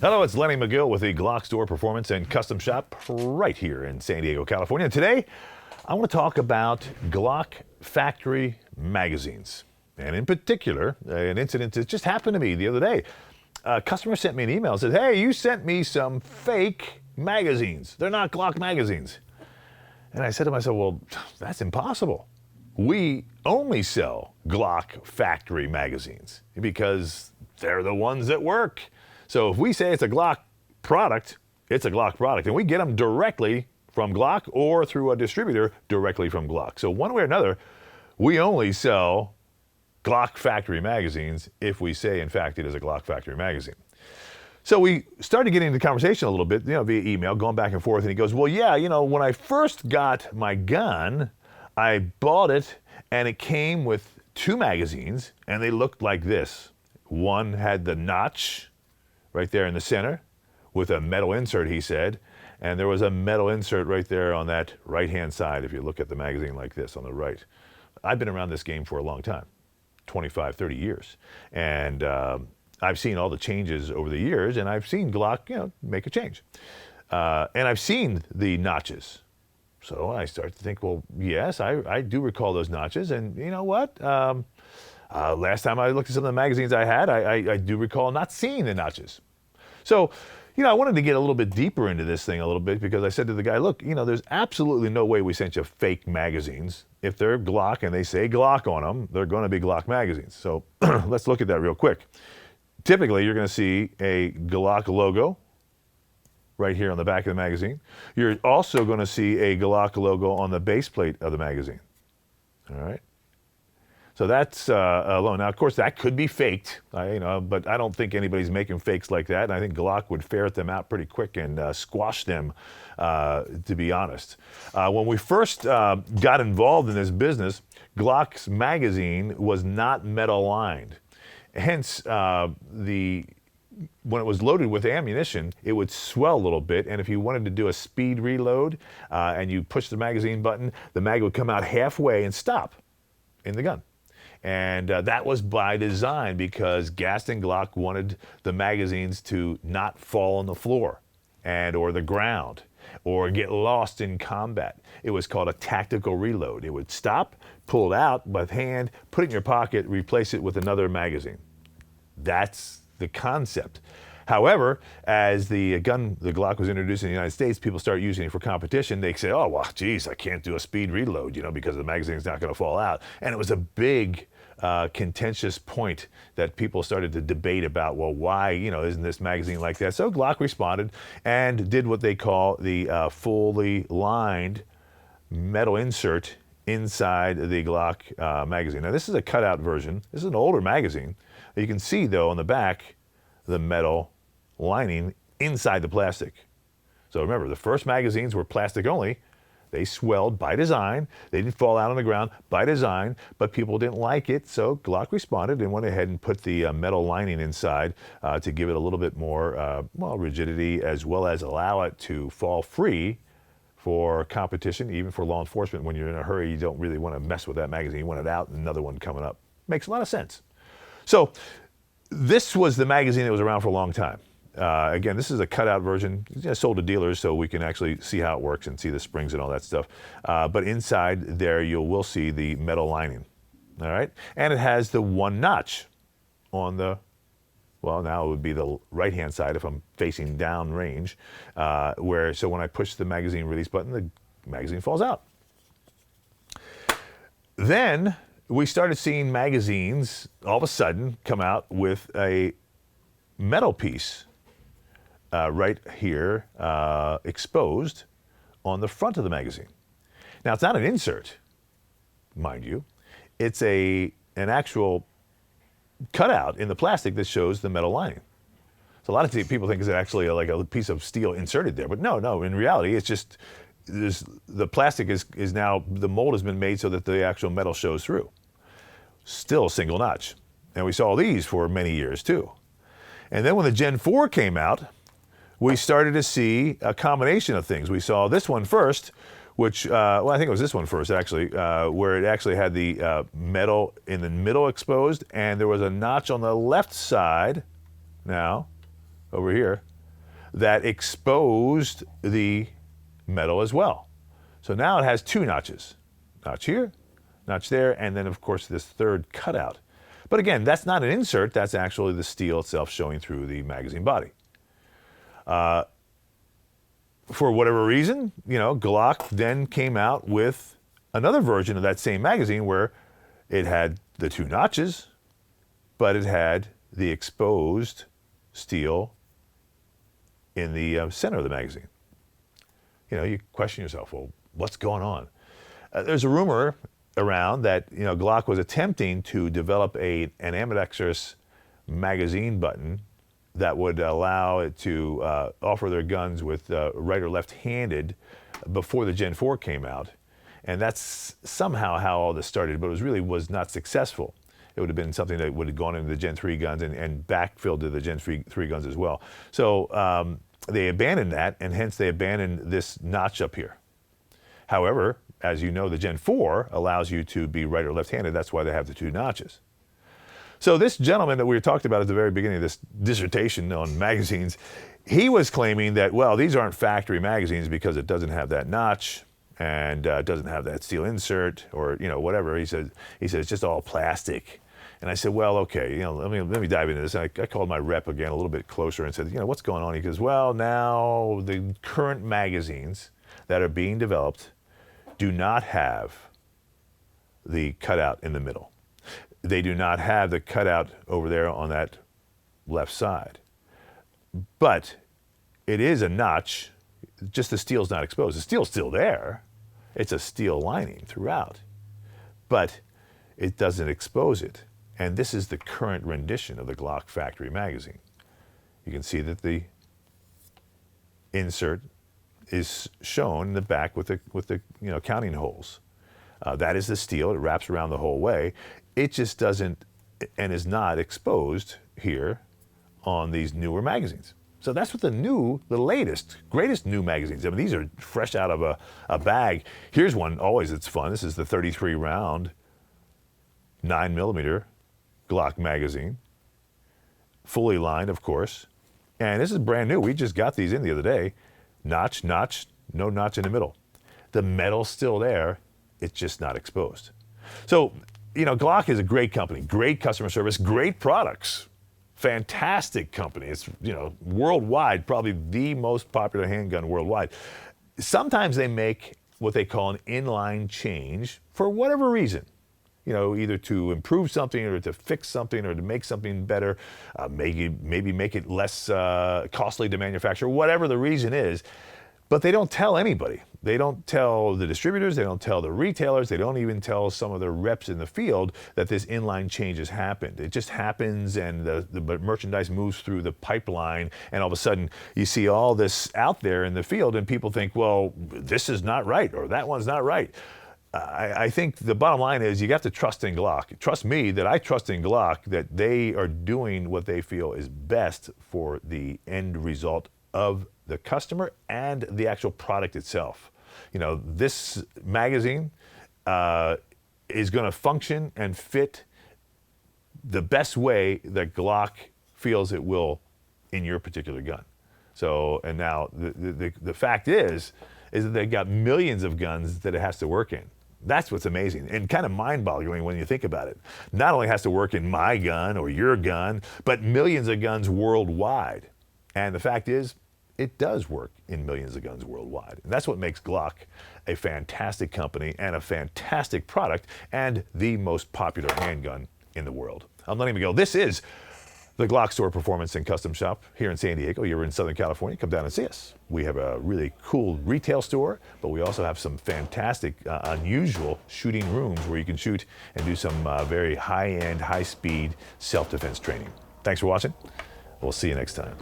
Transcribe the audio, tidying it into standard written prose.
Hello, it's Lenny McGill with the GlockStore Performance and Custom Shop right here in San Diego, California. And today, I want to talk about Glock factory magazines. And in particular, an incident that just happened to me the other day. A customer sent me an email and said, hey, you sent me some fake magazines. They're not Glock magazines. And I said to myself, well, that's impossible. We only sell Glock factory magazines because they're the ones that work. So if we say it's a Glock product, it's a Glock product. And we get them directly from Glock or through a distributor directly from Glock. So one way or another, we only sell Glock factory magazines if we say, in fact, it is a Glock factory magazine. So we started getting into conversation a little bit, via email, going back and forth. And he goes, well, yeah, when I first got my gun, I bought it and it came with two magazines and they looked like this. One had the notch right there in the center with a metal insert, he said. And there was a metal insert right there on that right-hand side if you look at the magazine like this on the right. I've been around this game for a long time, 25, 30 years. And I've seen all the changes over the years, and I've seen Glock, make a change. And I've seen the notches. So I start to think, well, yes, I do recall those notches. And you know what? Last time I looked at some of the magazines I had, I do recall not seeing the notches. So, I wanted to get a little bit deeper into this thing a little bit because I said to the guy, look, there's absolutely no way we sent you fake magazines. If they're Glock and they say Glock on them, they're going to be Glock magazines. So let's look at that real quick. Typically, you're going to see a Glock logo right here on the back of the magazine. You're also going to see a Glock logo on the base plate of the magazine. All right. So that's alone. Now, of course, that could be faked, but I don't think anybody's making fakes like that. And I think Glock would ferret them out pretty quick and squash them, to be honest. When we first got involved in this business, Glock's magazine was not metal lined. Hence, when it was loaded with ammunition, it would swell a little bit. And if you wanted to do a speed reload and you push the magazine button, the mag would come out halfway and stop in the gun. And that was by design because Gaston Glock wanted the magazines to not fall on the floor or the ground or get lost in combat. It was called a tactical reload. It would stop, pull it out with hand, put it in your pocket, replace it with another magazine. That's the concept. However, as the Glock was introduced in the United States, people started using it for competition. They say, oh, well, geez, I can't do a speed reload, because the magazine's not going to fall out. And it was a big contentious point that people started to debate about, well, why, isn't this magazine like that? So Glock responded and did what they call the fully lined metal insert inside the Glock magazine. Now, this is a cutout version. This is an older magazine. You can see, though, on the back, the metal lining inside the plastic. So remember, the first magazines were plastic only. They swelled by design. They didn't fall out on the ground by design, but people didn't like it. So Glock responded and went ahead and put the metal lining inside to give it a little bit more rigidity, as well as allow it to fall free for competition, even for law enforcement. When you're in a hurry, you don't really want to mess with that magazine. You want it out and another one coming up. Makes a lot of sense. So this was the magazine that was around for a long time. Again, this is a cutout version. It's sold to dealers so we can actually see how it works and see the springs and all that stuff. But inside there, you will see the metal lining. All right? And it has the one notch on the, now it would be the right-hand side if I'm facing down range, so when I push the magazine release button, the magazine falls out. Then we started seeing magazines all of a sudden come out with a metal piece right here exposed on the front of the magazine. Now, it's not an insert, mind you. It's an actual cutout in the plastic that shows the metal lining. So a lot of people think it's actually like a piece of steel inserted there, but no, in reality, it's just the plastic is now, the mold has been made so that the actual metal shows through. Still a single notch. And we saw these for many years too. And then when the Gen 4 came out, we started to see a combination of things. We saw this one first, which, I think it was this one first actually, where it actually had the metal in the middle exposed, and there was a notch on the left side, now, over here, that exposed the metal as well. So now it has two notches. Notch here, notch there, and then of course this third cutout. But again, that's not an insert, that's actually the steel itself showing through the magazine body. For whatever reason, Glock then came out with another version of that same magazine where it had the two notches, but it had the exposed steel in the center of the magazine. You question yourself, well, what's going on? There's a rumor around that Glock was attempting to develop an ambidextrous magazine button that would allow it to offer their guns with right or left-handed before the Gen 4 came out. And that's somehow how all this started, but it really was not successful. It would have been something that would have gone into the Gen 3 guns and backfilled to the Gen 3 guns as well. So they abandoned that, and hence they abandoned this notch up here. However, as you know, the Gen 4 allows you to be right or left-handed. That's why they have the two notches. So this gentleman that we talked about at the very beginning of this dissertation on magazines, he was claiming that, well, these aren't factory magazines because it doesn't have that notch and doesn't have that steel insert or whatever. He said it's just all plastic. And I said, well, okay, let me dive into this. And I called my rep again a little bit closer and said, what's going on? He goes, well, now the current magazines that are being developed do not have the cutout in the middle. They do not have the cutout over there on that left side. But it is a notch, just the steel's not exposed. The steel's still there. It's a steel lining throughout. But it doesn't expose it. And this is the current rendition of the Glock factory magazine. You can see that the insert is shown in the back with the counting holes. That is the steel. It wraps around the whole way. It just doesn't and is not exposed here on these newer magazines. So that's what the latest, greatest new magazines. I mean, these are fresh out of a bag. Here's one, always it's fun. This is the 33 round 9mm Glock magazine. Fully lined, of course. And this is brand new. We just got these in the other day. Notch, notch, no notch in the middle. The metal's still there, it's just not exposed. So, Glock is a great company, great customer service, great products, fantastic company. It's, worldwide, probably the most popular handgun worldwide. Sometimes they make what they call an inline change for whatever reason. Either to improve something or to fix something or to make something better, maybe make it less costly to manufacture, whatever the reason is. But they don't tell anybody. They don't tell the distributors, they don't tell the retailers, they don't even tell some of the reps in the field that this inline change has happened. It just happens and the merchandise moves through the pipeline and all of a sudden you see all this out there in the field and people think, well, this is not right or that one's not right. I think the bottom line is you have to trust in Glock. Trust me that I trust in Glock that they are doing what they feel is best for the end result of the customer and the actual product itself. This magazine is going to function and fit the best way that Glock feels it will in your particular gun. So, and now the fact is that they've got millions of guns that it has to work in. That's what's amazing and kind of mind-boggling when you think about it. Not only has to work in my gun or your gun, but millions of guns worldwide. And the fact is, it does work in millions of guns worldwide. And that's what makes Glock a fantastic company and a fantastic product and the most popular handgun in the world. I'm Lenny McGill. This is the GlockStore Performance and Custom Shop here in San Diego. You're in Southern California, come down and see us. We have a really cool retail store, but we also have some fantastic, unusual shooting rooms where you can shoot and do some very high-end, high-speed self-defense training. Thanks for watching. We'll see you next time.